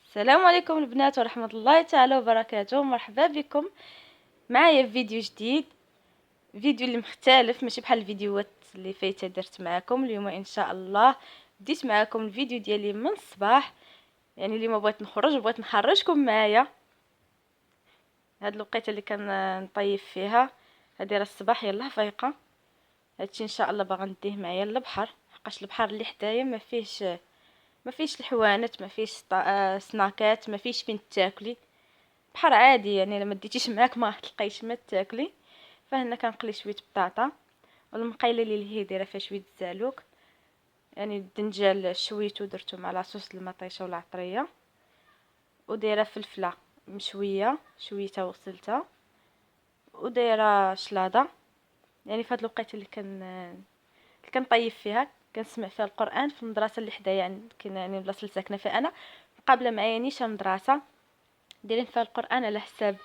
السلام عليكم البنات ورحمة الله تعالى وبركاته. مرحبا بكم معايا في فيديو جديد، فيديو اللي مختلف ماشي بحال الفيديوهات اللي فايته درت معكم. اليوم ان شاء الله بديت معكم الفيديو ديالي من الصباح، يعني اليوم بغيت نخرج وبغيت نخرجكم معايا. هاد الوقيته اللي نطيف فيها هادي راه الصباح يلا فايقه. هادشي ان شاء الله باغا نديه معايا للبحر، حقاش البحر اللي حدايا ما فيش الحوانت، ما فيش سناكات، ما فيش فين تاكلي. بحر عادي، يعني لما ديتيش معاك ما تلقايش ما تاكلي. فهنا كنقلي شويه بطاطا، والمقيله اللي هي دايره فيها شويه الزعلوك، يعني الدنجال شويتو درتو مع لاصوص المطيشه والعطريه، ودايره فلفله مشويه شويتها وغسلتها، ودايره شلاضه. يعني في هاد الوقيته اللي كنطيب فيها كنسمع فيها القران في المدرسه اللي حدايا، يعني كاين يعني البلاصه اللي ساكنه فيها انا مقابله معايا نيشان مدرسه دايرين فيها القران على حساب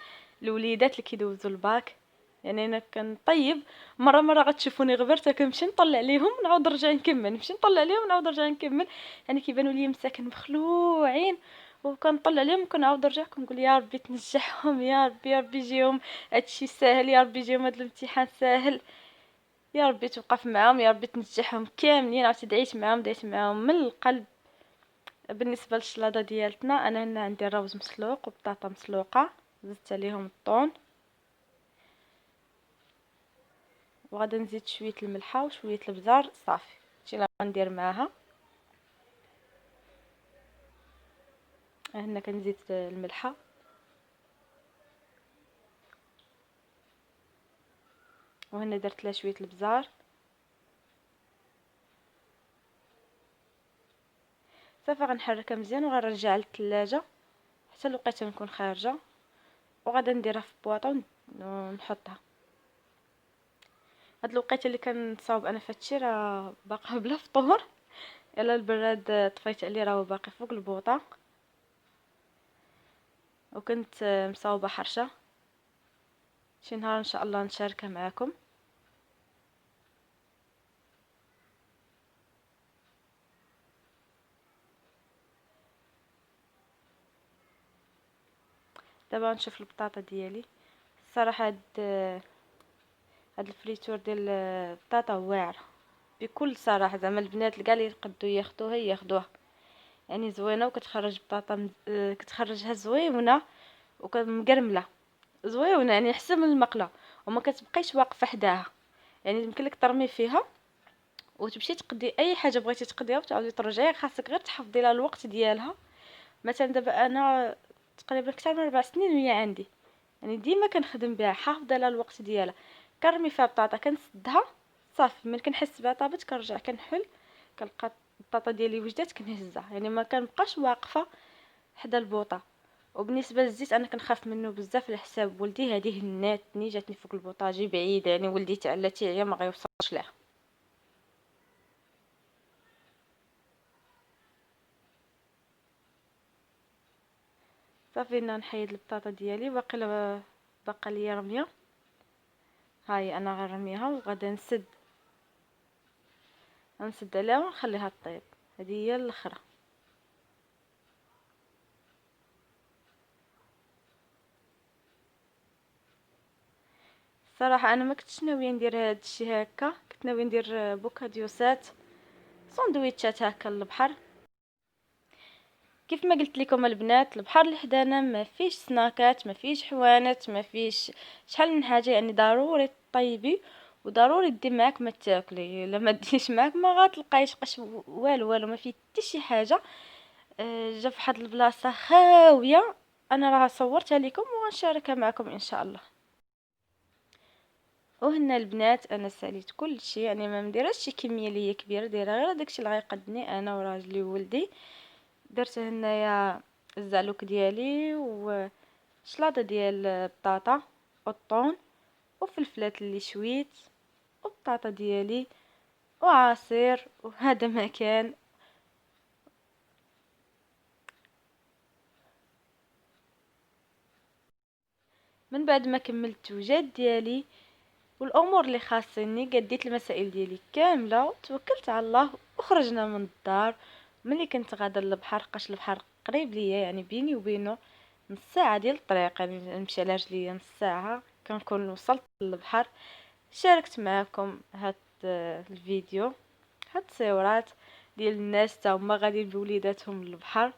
الوليدات اللي كيدوزوا الباك. يعني انا كنطيب مره غتشوفوني غبرت كنمشي نطلع عليهم نعاود نرجع نكمل، نمشي نطلع عليهم نعاود نرجع نكمل، يعني كيبانوا لي مساكن مخلوعين. وكنطلع عليهم كنعاود نرجع كنقول يا ربي تنجحهم، يا ربي يا ربي يجيهم هادشي ساهل، يا ربي يجيهم هاد الامتحان ساهل، يا ربي توقف معاهم، يا ربي تنجحهم كاملين. عرفتي دعيت معاهم من القلب. بالنسبه للشلاضه ديالتنا انا هنا عندي الروز مسلوق وبطاطا مسلوقه، زدت عليهم الطون، وغادي نزيد شويه الملحه وشويه البزار صافي. هادشي اللي غندير معاها. هنا كنزيد الملحه، وهنا درت لها شويه البزار. صافي غنحركها مزيان وغنرجعها للثلاجه حتى الوقيته نكون خارجه، وغادا نديرها في بواطه ونحطها. هاد الوقيته اللي كنصاوب انا فهادشي راه باقا بلا فطور، يلا البراد طفيت عليه راه باقي فوق البوطه، وكنت مصاوبه حرشه شي نهار ان شاء الله نشاركها معكم. دابا نشوف البطاطا ديالي. الصراحه هاد الفريتور ديال البطاطا واعر بكل صراحه، زعما البنات كاع اللي يقدوا ياخذوها ياخذوها، يعني زوينه وكتخرج بطاطا كتخرجها زوينه ومقرمله زوينه، يعني احسن من المقله، وما كتبقيش واقفه حداها. يعني يمكن لك ترمي فيها وتمشي تقدي اي حاجه بغيتي تقديها وتعاودي ترجعي، خاصك غير تحفظي لها الوقت ديالها. مثلا دابا انا تقريبا اكثر من 4 سنين وهي عندي، يعني ديما كنخدم بها حافظه لها الوقت ديالها. كنرمي فيها البطاطا كنسدها صافي، ملي كنحس بها طابت كنرجع كنحل، كنلقى البطاطا ديالي وجدات كنهزها، يعني ما كنبقاش واقفه حدا البوطه. وبالنسبه للزيت انا كنخاف منه بزاف على حساب ولدي، هذه هناتني جاتني فوق البوطاجي بعيده، يعني ولدي تعلاتي عليا ما غيوصلش لها. صافي انا نحيد البطاطا ديالي، باقا ليا رميه. هاي انا غنرميها وغادا نسد عليها ونخليها طيب. هذه هي الاخرى. صراحه انا ما كنتش ناويه ندير هذا الشيء هكا، كنت ناويه ندير بوكاديوسات ساندويتشات هكا للبحر. كيف ما قلت لكم البنات، البحر اللي حدانا ما فيش سناكات، ما فيش حوانت، ما فيش شحال من حاجه، يعني ضروري طيبي وضروري دير معاك ما تاكلي. لما ديش معاك ما غتلقايش قش والو ما فيه حتى شي حاجه. جا فواحد البلاصه خاويه، انا راه صورتها لكم وغنشاركها معكم ان شاء الله. وهنا البنات انا ساليت كل شيء، يعني ما مديرش شي كميه اللي هي كبيره، دايره غير داكشي اللي غيقدني انا وراجلي وولدي. درت هنايا الزعلوك ديالي وشلاضه ديال البطاطا والطون وفلفلات اللي شويت وبطاطا ديالي وعصير، وهذا ما كان. من بعد ما كملت الوجاد ديالي والامور اللي خاصني، قديت المسائل ديالي كامله وتوكلت على الله وخرجنا من الدار ملي كنت غادا للبحر، لقاش البحر قريب ليا، يعني بيني وبينه نص ساعه ديال الطريق، يعني نمشي على رجليا نص ساعه كنكون وصلت للبحر. شاركت معكم هاد الفيديو، هاد التصويرات ديال الناس تا هما غاديين بوليداتهم للبحر.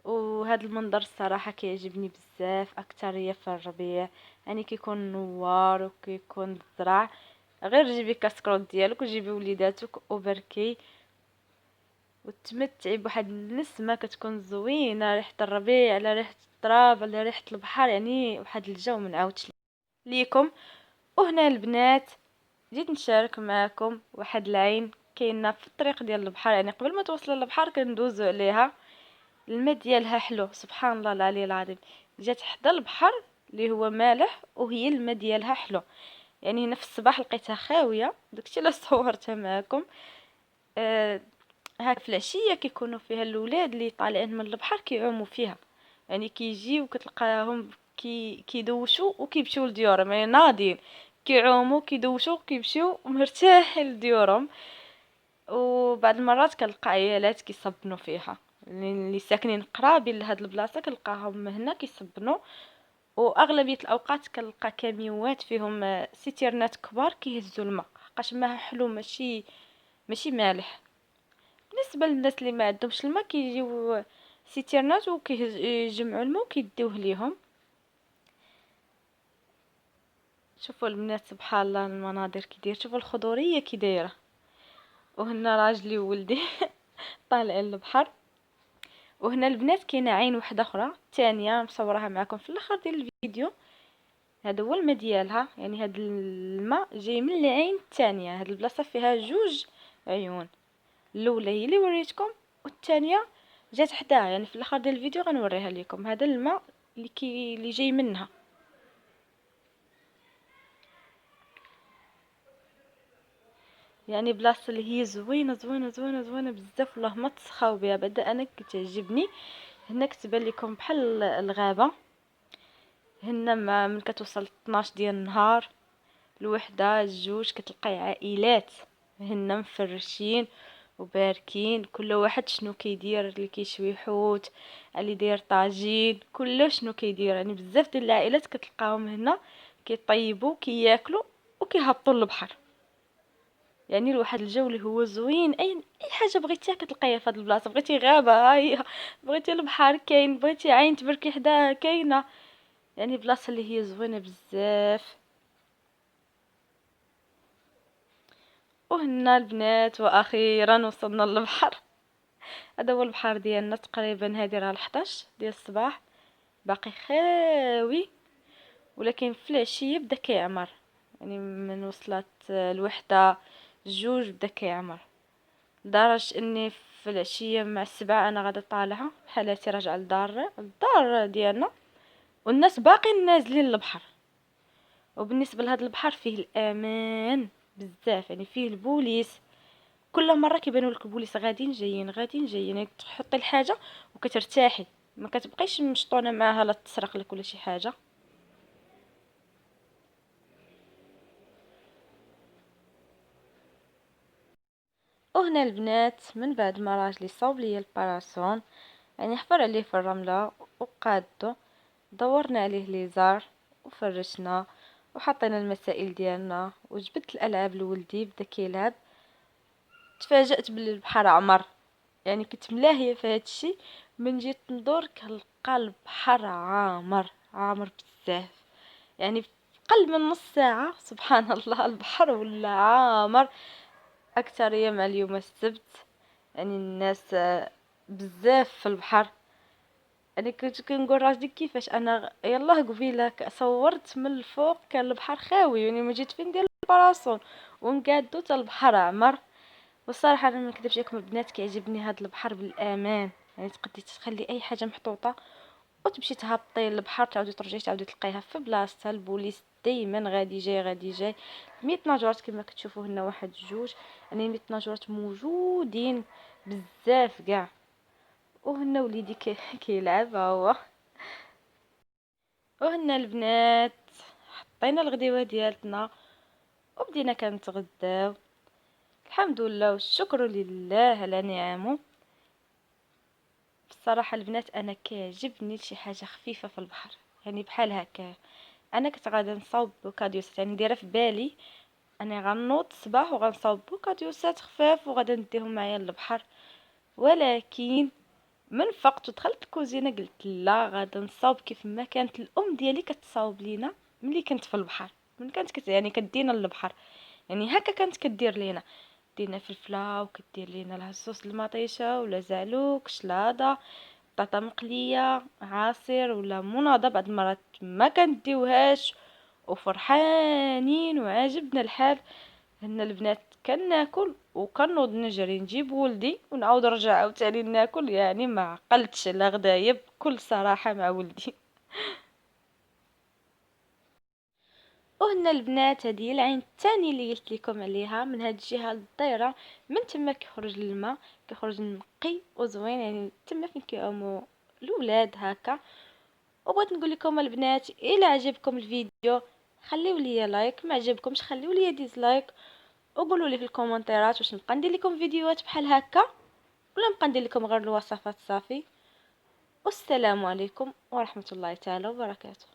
وهذا المنظر الصراحه كيعجبني بزاف، اكثريه في الربيع، يعني كيكون نوار وكيكون الزرع. غير جيبي كاسكروط ديالك وجيبي وليداتك وبركي وتمتعي بواحد النسمه كتكون زوينه، ريحه الربيع على ريحه التراب على ريحه البحر، يعني واحد الجو ما نعاودش ليكم. وهنا البنات جيت نشارك معكم واحد العين كاينه في الطريق ديال البحر، يعني قبل ما توصل للبحر كندوزو عليها. الماء ديالها حلو سبحان الله العلي العظيم، جات حدا البحر اللي هو مالح وهي الماء ديالها حلو. يعني هنا في الصباح لقيتها خاويه، داكشي اللي صورتها معكم. آه هاك في العشيه كيكونوا فيها الاولاد اللي طالعين من البحر كيعوموا فيها، يعني كيجيو كتلقاهم كيدوشوا وكيمشيو لديورهم، يعني ناضين كيعوموا كيدوشوا كيمشيو مرتاحين لديورهم. وبعض المرات كنلقى عيالات كيصبنوا فيها، اللي ساكنين قرابين لهاد البلاصه كنلقاهم هنا كيصبنوا. واغلبيه الاوقات كنلقى كاميوات فيهم سيتيرنات كبار كيهزوا الماء، حقاش ماء حلو ماشي مالح. بالنسبه للناس اللي ما عندهمش الماء كيجيو سيتيرنات وكيجمعوا الماء وكيديوه ليهم. شوفوا البنات سبحان الله المناظر كي داير، شوفوا الخضوريه كي دايره. وهنا راجلي وولدي طالعين للبحر. وهنا البنات كاينه عين واحده اخرى ثانيه مصورها معكم في الاخر ديال الفيديو. هذا هو الماء ديالها، يعني هذا الماء جاي من العين الثانيه. هذه البلاصه فيها جوج عيون، الاولى هي اللي وريتكم والثانيه جات حداها، يعني في الاخر ديال الفيديو غنوريها لكم. هذا الماء اللي جاي منها. يعني بلاصه اللي هي زوينه زوينه زوينه زوينه بزاف، والله ما تسخاو بها بعدا. انا كتعجبني هنا، كتبان لكم بحال الغابه. هنا من كتوصل 12 ديال النهار، الوحده الجوج كتلقاي عائلات هنا مفرشين وباركين، كل واحد شنو كيدير، اللي كيشوي حوت، اللي داير طاجين، كله شنو كيدير. يعني بزاف ديال العائلات كتلقاهم هنا كيطيبوا كياكلوا وكيهبطوا للبحر. يعني لواحد الجو اللي هو زوين. اي حاجه بغيتيها كتلقايها في هاد البلاصه. بغيتي غابه ها هي، بغيتي البحر كاين، بغيتي عين تبركي حداها كاينه. يعني بلاصه اللي هي زوينه بزاف. وهنا البنات واخيرا وصلنا للبحر. هذا هو البحر ديالنا، تقريبا هادي راه 11 ديال الصباح، باقي خاوي، ولكن في العشيه بدا كيعمر. يعني من وصلت الوحده الجوج بدا كيعمر، لدرجه اني في العشيه مع السبعة انا غادا طالعه بحالاتي راجعه الدار ديالنا، والناس باقيين نازلين للبحر. وبالنسبه لهذا البحر فيه الامان بزاف، يعني فيه البوليس. كل مره كيبانوا لك البوليس غاديين جايين غاديين جايين، يعني تحطي الحاجه وكترتاحي، ما كتبقيش مشطونه معاها لا تسرق لك ولا شي حاجه. وهنا البنات من بعد ما راجلي صاوب ليا الباراسون، يعني حفر عليه في الرمله وقادو، دورنا عليه ليزار وفرشنا وحطينا المسائل ديالنا وجبت الالعاب لولدي بدا كيلعب. تفاجأت بلي البحر عمر، يعني كنت ملاهيه في هادشي. من جيت ندور كنلقى البحر عامر عامر بزاف، يعني في قل من نص ساعه سبحان الله البحر ولا عامر. اكثر مع اليوم السبت، يعني الناس بزاف في البحر. انا كنت كنقول راجلي كيفاش انا يلاه قبيله صورت من الفوق كان البحر خاوي، يعني ما جيت فين ندير الباراسون ونقادو حتى البحر عمر. والصراحه انا ما نكذبش عليكم البنات كيعجبني هذا البحر بالامان. يعني تقدري تخلي اي حاجه محطوطه وتمشي تهبطي للبحر، تعاودي ترجعي تعاودي تلقيها في بلاصتها. البوليس دايما غادي جاي غادي جاي. 100 ناجورات كما كتشوفوا هنا واحد جوج، يعني 100 ناجورات موجودين بزاف كاع. وهنا وليدي كيلعب ها هو. وهنا البنات حطينا الغديوه ديالتنا وبدينا كنتغداو. الحمد لله والشكر لله على نعمه. صراحة البنات انا كيعجبني شي حاجة خفيفة في البحر، يعني بحال هكا. انا كنت غادا نصاوب بوكاديوسات، يعني دايره في بالي انا غنوض الصباح وغنصاوب بوكاديوسات خفاف وغادا نديهم معايا للبحر. ولكن من فقت ودخلت الكوزينه قلت لا، غادا نصاوب كيف ما كانت الام ديالي كتصاوب لينا ملي كنت في البحر. من كانت يعني كدينا للبحر، يعني هكا كانت كدير لينا. دينا فلفله وكدير لينا العصوص المطيشه ولا زعلوك شلاضه، بطاطا مقليه، عصير ولا مناضه. بعض المرات ما كنديوهاش وفرحانين وعاجبنا الحال. هنا البنات كناكل وكنوض نجري نجيب ولدي ونعاود نرجع عاوتاني ناكل، يعني ما عقلتش على غدايا بكل صراحه مع ولدي. وهنا البنات هذه العين الثانيه اللي قلت لكم عليها، من هاد الجهه الدايره من تما كيخرج الماء، كيخرج نقي وزوين، يعني تما فين كيعوموا الاولاد هكا. وبغيت نقول لكم البنات، الا عجبكم الفيديو خليو لي لايك، ما عجبكمش خليو لي ديسلايك، وقولوا لي في الكومنتات واش نبقى ندير لكم فيديوهات بحال هكا ولا نبقى ندير لكم غير الوصفات صافي. والسلام عليكم ورحمه الله تعالى وبركاته.